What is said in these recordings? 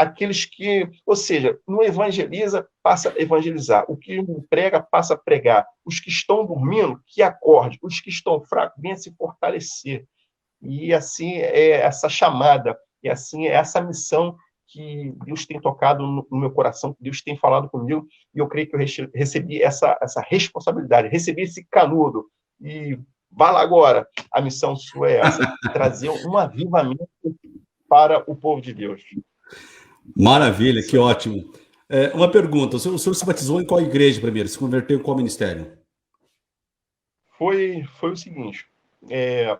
aqueles que, ou seja, não evangeliza, passa a evangelizar. O que não prega, passa a pregar. Os que estão dormindo, que acorde. Os que estão fracos, venham se fortalecer. E assim é essa chamada, e assim é essa missão que Deus tem tocado no meu coração, que Deus tem falado comigo, e eu creio que eu recebi essa responsabilidade, recebi esse canudo, e vá lá agora, a missão sua é essa, trazer um avivamento para o povo de Deus. Maravilha, que ótimo. Uma pergunta, o senhor se batizou em qual igreja primeiro? Se converteu em qual ministério? Foi o seguinte,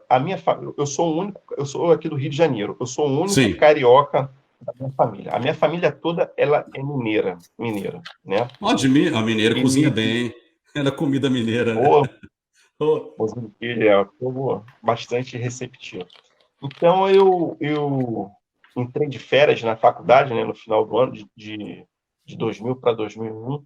a minha eu sou o único, eu sou aqui do Rio de Janeiro, eu sou o único Sim. carioca da minha família. A minha família toda, ela é mineira, né? A mineira cozinha E, bem. É da comida mineira, né? pô, Oh, ele é um povo bastante receptivo. Então, eu entrei de férias na faculdade, né, no final do ano, de 2000 para 2001,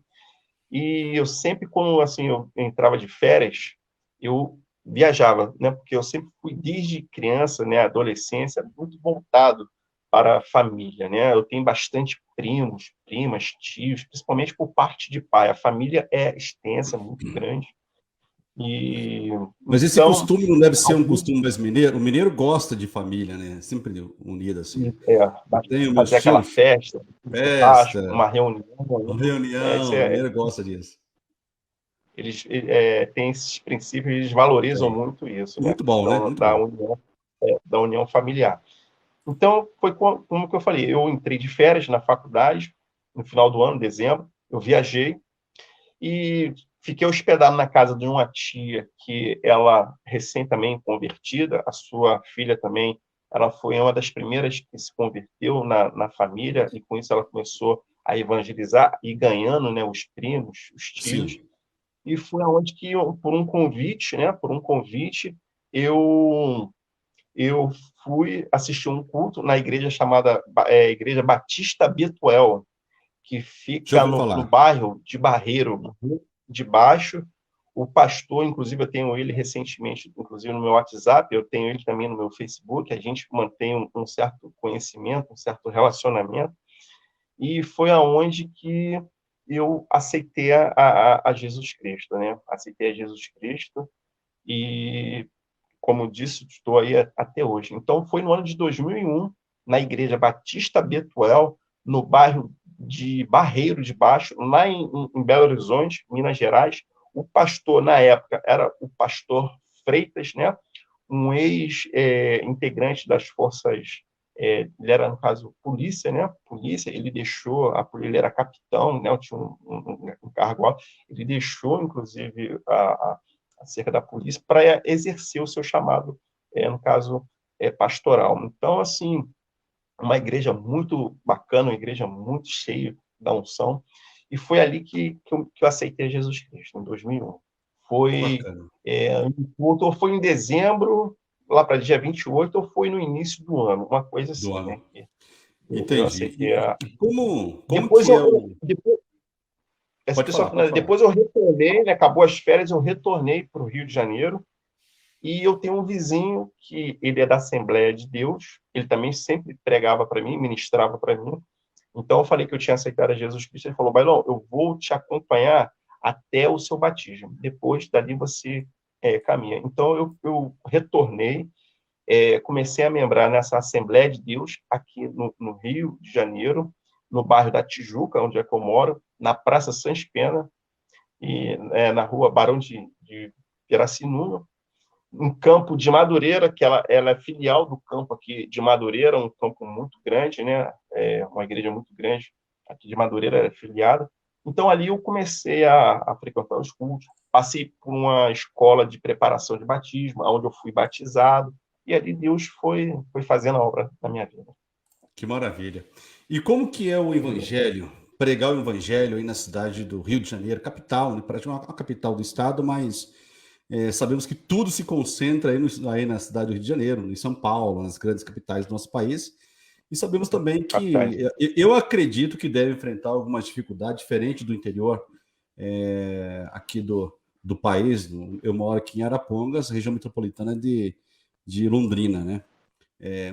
e eu sempre, quando assim, eu entrava de férias, eu viajava, né, porque eu sempre fui, desde criança, né, adolescência, muito voltado para a família, né? Eu tenho bastante primos, primas, tios, principalmente por parte de pai. A família é extensa, muito grande. E mas esse então, costume não deve ser um costume mais mineiro. O mineiro gosta de família, né? Sempre unido assim. é, Eu tenho meus fazer aquela tios, festa, um churrasco, festa, uma reunião, uma né? reunião. O mineiro gosta disso. Eles têm esses princípios, eles valorizam Tem. muito isso, né? A Muito bom, né? questão Muito bom. da união familiar. Então, foi como que eu falei, eu entrei de férias na faculdade, no final do ano, dezembro, eu viajei e fiquei hospedado na casa de uma tia que ela, recém também convertida, a sua filha também, ela foi uma das primeiras que se converteu na família, e com isso ela começou a evangelizar e ganhando, né, os primos, os tios, Sim. e foi aonde que, por um convite, né, eu eu fui assistir um culto na igreja chamada Igreja Batista Betuel, que Já fica ouviu no falar? bairro de Barreiro, no Rio de Baixo. O pastor, inclusive, eu tenho ele recentemente, inclusive no meu WhatsApp, eu tenho ele também no meu Facebook, a gente mantém um certo conhecimento, um certo relacionamento, e foi aonde que eu aceitei a Jesus Cristo, né? Aceitei a Jesus Cristo e, como disse, estou aí até hoje. Então, foi no ano de 2001, na Igreja Batista Betuel, no bairro de Barreiro de Baixo, lá em Belo Horizonte, Minas Gerais. O pastor, na época, era o pastor Freitas, né? Um ex-integrante das forças, ele era, no caso, polícia, né? Polícia, ele deixou, ele era capitão, né? Tinha um cargo alto, ele deixou, inclusive, acerca da polícia para exercer o seu chamado, no caso, pastoral. Então, assim, uma igreja muito bacana, uma igreja muito cheia da unção, e foi ali que eu aceitei Jesus Cristo, em 2001. Que Foi, bacana. ou foi em dezembro, lá para dia 28, ou foi no início do ano, uma coisa Do assim, né? ano. Eu Entendi. aceitei a... E como Depois que é eu, o... depois, essa Pode pessoa, falar, pode falar. depois eu retornei, né, acabou as férias, eu retornei para o Rio de Janeiro, e eu tenho um vizinho que ele é da Assembleia de Deus, ele também sempre pregava para mim, ministrava para mim. Então eu falei que eu tinha aceitado a Jesus Cristo, ele falou: Bailão, eu vou te acompanhar até o seu batismo, depois dali você caminha. Então eu retornei, comecei a membrar nessa Assembleia de Deus, aqui no Rio de Janeiro, no bairro da Tijuca, onde é que eu moro, na Praça Sans Pena, e na rua Barão de Pirassununga, um campo de Madureira, que ela é filial do campo aqui de Madureira, um campo muito grande, né? Uma igreja muito grande aqui de Madureira, é filiada. Então, ali eu comecei a frequentar os cultos, passei por uma escola de preparação de batismo, onde eu fui batizado, e ali Deus foi fazendo a obra na minha vida. Que maravilha. E como que é o evangelho, pregar o evangelho aí na cidade do Rio de Janeiro, capital, né? Praticamente a capital do estado, mas sabemos que tudo se concentra aí na cidade do Rio de Janeiro, em São Paulo, nas grandes capitais do nosso país. E sabemos também Capitais. que eu acredito que deve enfrentar alguma dificuldade diferente do interior aqui do país. Eu moro aqui em Arapongas, região metropolitana de Londrina, né?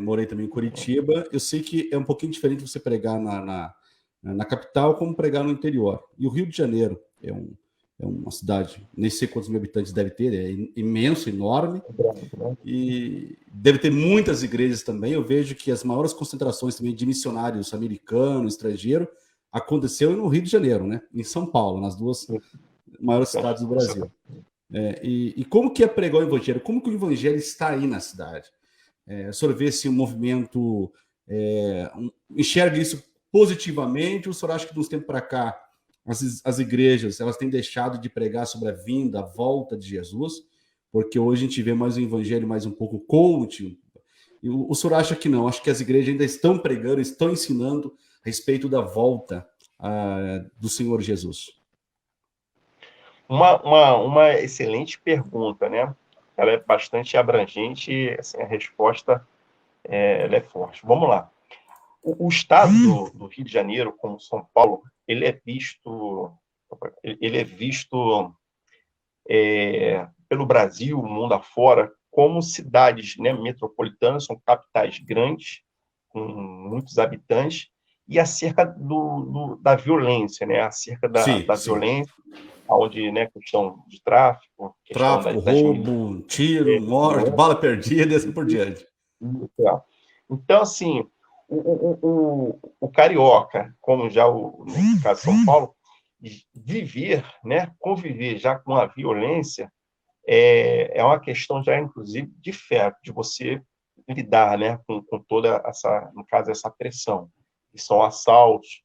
morei também em Curitiba, eu sei que é um pouquinho diferente você pregar na capital como pregar no interior. E o Rio de Janeiro é uma cidade, nem sei quantos mil habitantes deve ter, é imenso, enorme, e deve ter muitas igrejas também. Eu vejo que as maiores concentrações também de missionários americanos, estrangeiros, aconteceu no Rio de Janeiro, né? Em São Paulo, nas duas maiores cidades do Brasil. E como que é pregar o evangelho? Como que o evangelho está aí na cidade? O senhor vê se o movimento enxerga isso positivamente, ou o senhor acha que de uns tempos para cá as igrejas elas têm deixado de pregar sobre a vinda, a volta de Jesus? Porque hoje a gente vê mais um evangelho mais um pouco coaching. E o senhor acha que não? Acho que as igrejas ainda estão pregando, estão ensinando a respeito da volta do Senhor Jesus. Uma excelente pergunta, né? Ela é bastante abrangente e assim, a resposta ela é forte. Vamos lá. O estado do Rio de Janeiro, como São Paulo, ele é visto pelo Brasil, mundo afora, como cidades, né, metropolitanas, são capitais grandes, com muitos habitantes, e acerca da violência, né, acerca da Sim. violência, onde, né, questão de tráfico, questão Tráfico, das roubo, tiro, morte, bala perdida e assim por diante. Então, assim, o carioca, como já no caso de São Paulo, viver, né, conviver já com a violência é uma questão já, inclusive, de fé, de você lidar, né, com toda essa, no caso, essa pressão, que são assaltos,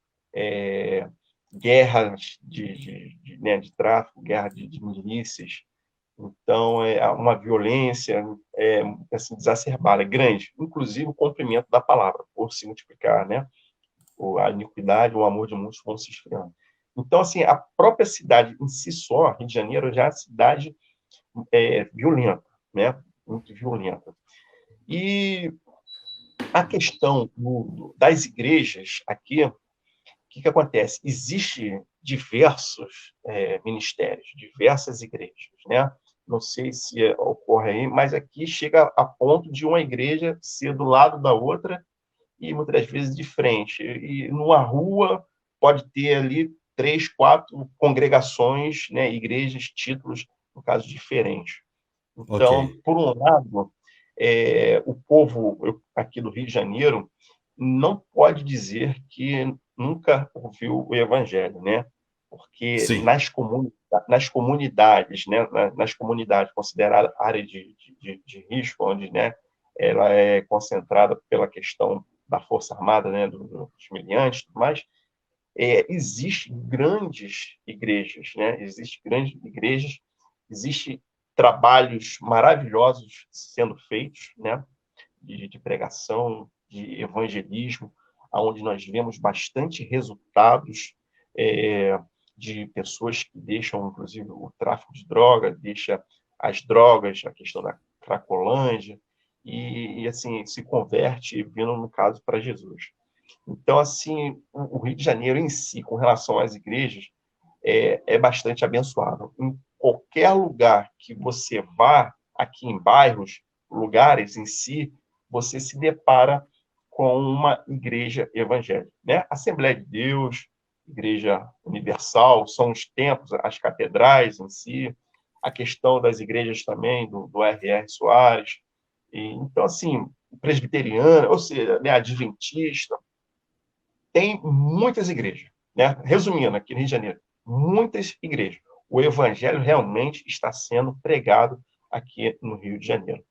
guerras né, de tráfico, guerra de milícias. Então, é uma violência assim, exacerbada, grande, inclusive o cumprimento da palavra, por se multiplicar, né? A iniquidade, o amor de muitos vão se esfriando. Então, assim, a própria cidade em si só, Rio de Janeiro, já é uma cidade violenta, né? Muito violenta. E a questão das igrejas aqui, o que acontece? Existe diversos ministérios, diversas igrejas, né? Não sei se ocorre aí, mas aqui chega a ponto de uma igreja ser do lado da outra e muitas vezes de frente. E numa rua pode ter ali 3, 4 congregações, né, igrejas, títulos, no caso, diferentes. Então, Ok. por um lado, o povo aqui do Rio de Janeiro não pode dizer que nunca ouviu o evangelho, né? Porque Sim. nas comunidades, né, nas comunidades consideradas área de risco, onde, né, ela é concentrada pela questão da Força Armada, né, dos miliantes, tudo mais, existem grandes igrejas, né? Existem grandes igrejas, existem trabalhos maravilhosos sendo feitos, né? De pregação, de evangelismo, onde nós vemos bastante resultados de pessoas que deixam, inclusive, o tráfico de drogas, deixa as drogas, a questão da cracolândia, e assim, se converte, vindo, no caso, para Jesus. Então, assim, o Rio de Janeiro em si, com relação às igrejas, é bastante abençoado. Em qualquer lugar que você vá, aqui em bairros, lugares em si, você se depara com uma igreja evangélica, né? Assembleia de Deus, Igreja Universal, são os templos, as catedrais em si, a questão das igrejas também, do R.R. Soares. Então, assim, presbiteriana, ou seja, né, adventista, tem muitas igrejas, né? Resumindo, aqui no Rio de Janeiro, muitas igrejas. O evangelho realmente está sendo pregado aqui no Rio de Janeiro.